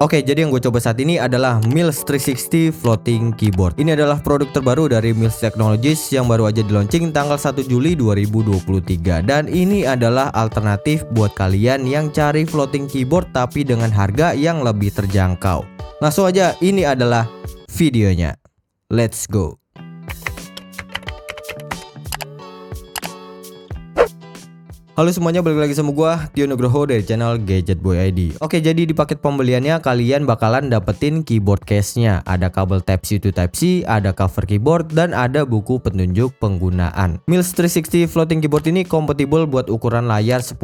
Oke, jadi yang gue coba saat ini adalah Mills 360 Floating Keyboard. Ini adalah produk terbaru dari Mills Technologies yang baru aja di launching tanggal 1 Juli 2023. Dan ini adalah alternatif buat kalian yang cari floating keyboard tapi dengan harga yang lebih terjangkau. Langsung aja, ini adalah videonya. Let's go. Halo semuanya, balik lagi sama gua Tio Nugroho dari channel Gadget Boy ID. Oke, jadi di paket pembeliannya kalian bakalan dapetin keyboard case-nya. Ada kabel Type-C to Type-C, ada cover keyboard, dan ada buku petunjuk penggunaan. Mills 360 Floating Keyboard ini kompatibel buat ukuran layar 10,9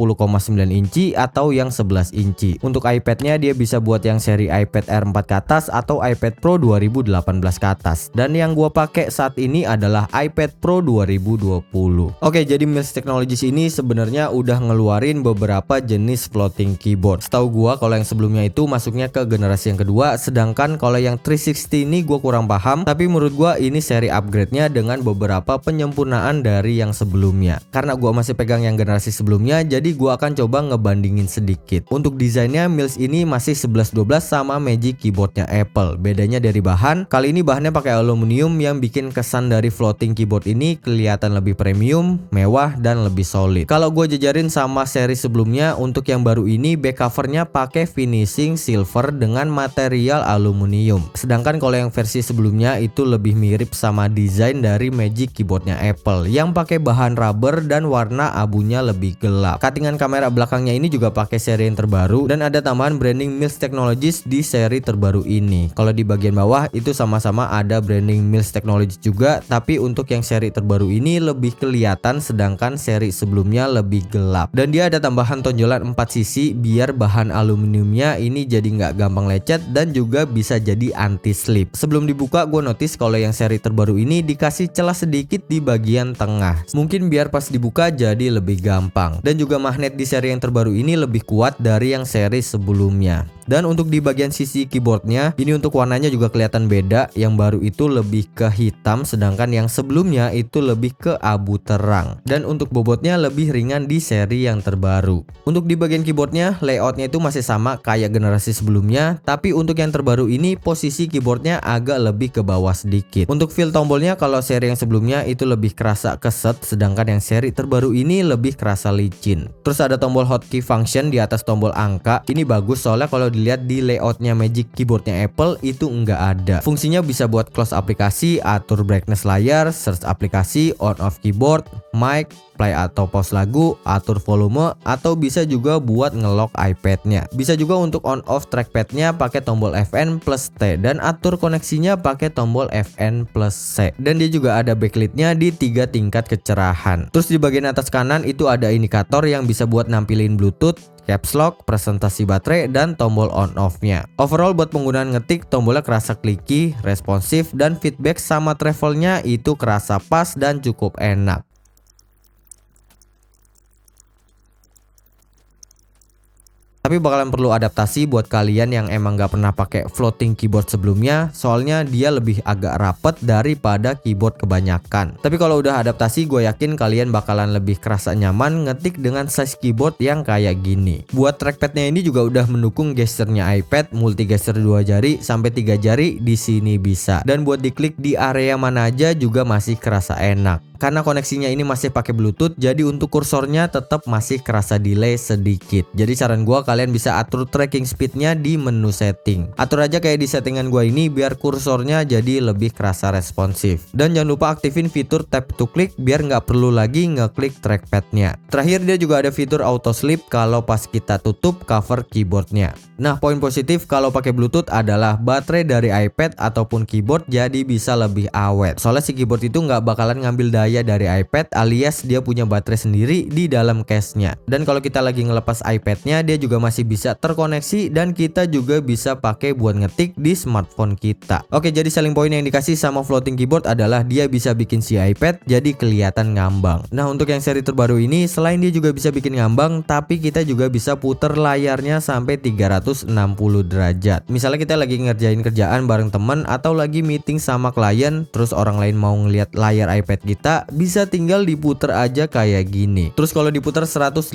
inci atau yang 11 inci. Untuk iPad-nya dia bisa buat yang seri iPad Air 4 ke atas atau iPad Pro 2018 ke atas. Dan yang gua pakai saat ini adalah iPad Pro 2020. Oke, jadi Mills Technologies ini sebenarnya udah ngeluarin beberapa jenis floating keyboard. Setahu gua kalau yang sebelumnya itu masuknya ke generasi yang kedua, sedangkan kalau yang 360 ini gua kurang paham, tapi menurut gua ini seri upgrade-nya dengan beberapa penyempurnaan dari yang sebelumnya. Karena gua masih pegang yang generasi sebelumnya, jadi gua akan coba ngebandingin sedikit. Untuk desainnya Mills ini masih 11-12 sama Magic Keyboardnya Apple. Bedanya dari bahan, kali ini bahannya pakai aluminium yang bikin kesan dari floating keyboard ini kelihatan lebih premium, mewah, dan lebih solid. Kalau gua jajarin sama seri sebelumnya, untuk yang baru ini back covernya pakai finishing silver dengan material aluminium. Sedangkan kalau yang versi sebelumnya itu lebih mirip sama desain dari Magic Keyboardnya Apple yang pakai bahan rubber dan warna abunya lebih gelap. Cuttingan kamera belakangnya ini juga pakai seri yang terbaru dan ada tambahan branding Mills Technologies di seri terbaru ini. Kalau di bagian bawah itu sama-sama ada branding Mills Technologies juga, tapi untuk yang seri terbaru ini lebih kelihatan, sedangkan seri sebelumnya lebih gelap. Dan dia ada tambahan tonjolan 4 sisi biar bahan aluminiumnya ini jadi nggak gampang lecet dan juga bisa jadi anti slip. Sebelum dibuka gue notice kalau yang seri terbaru ini dikasih celah sedikit di bagian tengah, mungkin biar pas dibuka jadi lebih gampang. Dan juga magnet di seri yang terbaru ini lebih kuat dari yang seri sebelumnya. Dan untuk di bagian sisi keyboardnya ini untuk warnanya juga kelihatan beda. Yang baru itu lebih ke hitam, sedangkan yang sebelumnya itu lebih ke abu terang. Dan untuk bobotnya lebih ringan di seri yang terbaru. Untuk di bagian keyboardnya layoutnya itu masih sama kayak generasi sebelumnya, tapi untuk yang terbaru ini posisi keyboardnya agak lebih ke bawah sedikit. Untuk feel tombolnya kalau seri yang sebelumnya itu lebih kerasa keset, sedangkan yang seri terbaru ini lebih kerasa licin. Terus ada tombol hotkey function di atas tombol angka. Ini bagus soalnya kalau dilihat di layoutnya Magic Keyboardnya Apple itu nggak ada. Fungsinya bisa buat close aplikasi, atur brightness layar, search aplikasi, on off keyboard, mic, play atau pause lagu, atur volume, atau bisa juga buat ngelock iPad-nya. Bisa juga untuk on off trackpad-nya pakai tombol Fn plus T dan atur koneksinya pakai tombol Fn plus C. Dan dia juga ada backlit-nya di 3 tingkat kecerahan. Terus di bagian atas kanan itu ada indikator yang bisa buat nampilin Bluetooth, caps lock, presentasi baterai, dan tombol on off-nya. Overall buat penggunaan ngetik tombolnya kerasa clicky, responsif, dan feedback sama travelnya itu kerasa pas dan cukup enak. Tapi bakalan perlu adaptasi buat kalian yang emang gak pernah pakai floating keyboard sebelumnya, soalnya dia lebih agak rapet daripada keyboard kebanyakan. Tapi kalau udah adaptasi, gue yakin kalian bakalan lebih kerasa nyaman ngetik dengan size keyboard yang kayak gini. Buat trackpadnya ini juga udah mendukung gesturnya iPad, multi gesture 2 jari sampai 3 jari di sini bisa. Dan buat diklik di area mana aja juga masih kerasa enak. Karena koneksinya ini masih pakai Bluetooth, jadi untuk kursornya tetap masih kerasa delay sedikit. Jadi saran gua kalian bisa atur tracking speednya di menu setting. Atur aja kayak di settingan gua ini biar kursornya jadi lebih kerasa responsif. Dan jangan lupa aktifin fitur tap to click biar nggak perlu lagi ngeklik trackpadnya. Terakhir dia juga ada fitur auto sleep kalau pas kita tutup cover keyboardnya. Nah, poin positif kalau pakai Bluetooth adalah baterai dari iPad ataupun keyboard jadi bisa lebih awet. Soalnya si keyboard itu nggak bakalan ngambil daya dari iPad, alias dia punya baterai sendiri di dalam case-nya. Dan kalau kita lagi ngelepas iPad-nya, dia juga masih bisa terkoneksi dan kita juga bisa pakai buat ngetik di smartphone kita. Oke, jadi selling point yang dikasih sama floating keyboard adalah dia bisa bikin si iPad jadi kelihatan ngambang. Nah, untuk yang seri terbaru ini selain dia juga bisa bikin ngambang, tapi kita juga bisa puter layarnya sampai 360 derajat. Misalnya kita lagi ngerjain kerjaan bareng temen atau lagi meeting sama klien, terus orang lain mau ngeliat layar iPad kita, rata, bisa tinggal diputer aja kayak gini. Terus kalau diputer 180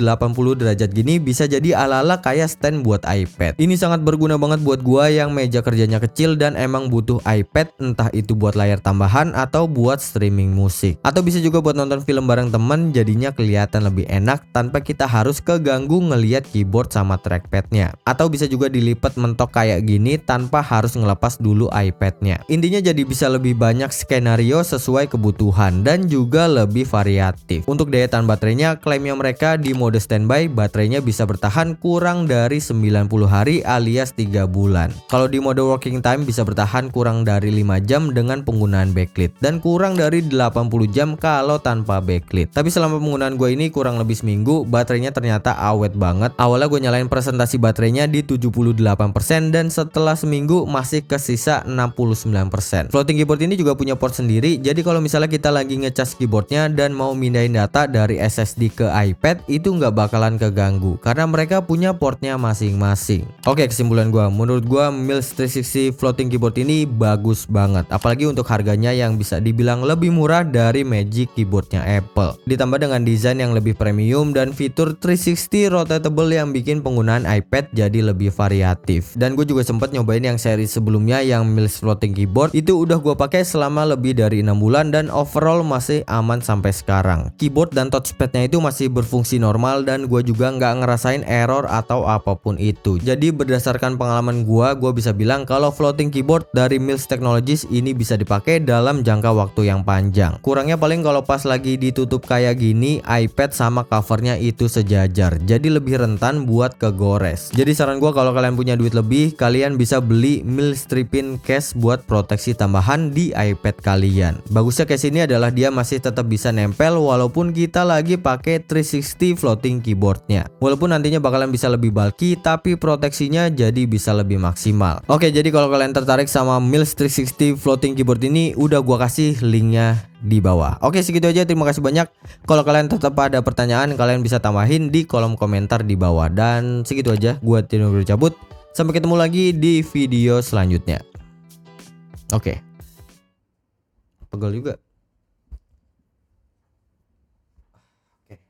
derajat gini bisa jadi ala-ala kayak stand buat iPad. Ini sangat berguna banget buat gua yang meja kerjanya kecil dan emang butuh iPad, entah itu buat layar tambahan atau buat streaming musik. Atau bisa juga buat nonton film bareng temen, jadinya kelihatan lebih enak tanpa kita harus keganggu ngelihat keyboard sama trackpadnya. Atau bisa juga dilipat mentok kayak gini tanpa harus ngelepas dulu iPadnya. Intinya jadi bisa lebih banyak skenario sesuai kebutuhan dan juga lebih variatif. Untuk daya tahan baterainya, klaimnya mereka di mode standby baterainya bisa bertahan kurang dari 90 hari alias 3 bulan. Kalau di mode working time bisa bertahan kurang dari 5 jam dengan penggunaan backlit dan kurang dari 80 jam kalau tanpa backlit. Tapi selama penggunaan gue ini kurang lebih seminggu, baterainya ternyata awet banget. Awalnya gue nyalain presentasi baterainya di 78% dan setelah seminggu masih ke sisa 69%. Floating keyboard ini juga punya port sendiri, jadi kalau misalnya kita lagi ngecas keyboardnya dan mau mindahin data dari SSD ke iPad, itu nggak bakalan keganggu karena mereka punya portnya masing-masing. Oke, kesimpulan gua, menurut gua Mills 360 floating keyboard ini bagus banget, apalagi untuk harganya yang bisa dibilang lebih murah dari Magic keyboardnya Apple. Ditambah dengan desain yang lebih premium dan fitur 360 rotatable yang bikin penggunaan iPad jadi lebih variatif. Dan gue juga sempat nyobain yang seri sebelumnya yang Mills floating keyboard, itu udah gue pakai selama lebih dari 6 bulan dan overall masih aman sampai sekarang. Keyboard dan touchpadnya itu masih berfungsi normal dan gue juga nggak ngerasain error atau apapun itu. Jadi berdasarkan pengalaman gue bisa bilang kalau floating keyboard dari Mills Technologies ini bisa dipakai dalam jangka waktu yang panjang. Kurangnya paling kalau pas lagi ditutup kayak gini, iPad sama covernya itu sejajar, jadi lebih rentan buat kegores. Jadi saran gue kalau kalian punya duit lebih, kalian bisa beli Mills Strip-in case buat proteksi tambahan di iPad kalian. Bagusnya case ini adalah dia masih tetap bisa nempel walaupun kita lagi pakai 360 floating keyboardnya. Walaupun nantinya bakalan bisa lebih bulky, tapi proteksinya jadi bisa lebih maksimal. Oke, jadi kalau kalian tertarik sama Mills 360 floating keyboard ini, udah gua kasih linknya di bawah. Oke, segitu aja, terima kasih banyak. Kalau kalian tetap ada pertanyaan, kalian bisa tambahin di kolom komentar di bawah. Dan segitu aja, gua Tino cabut. Sampai ketemu lagi di video selanjutnya. Oke. Pegel juga. Oke.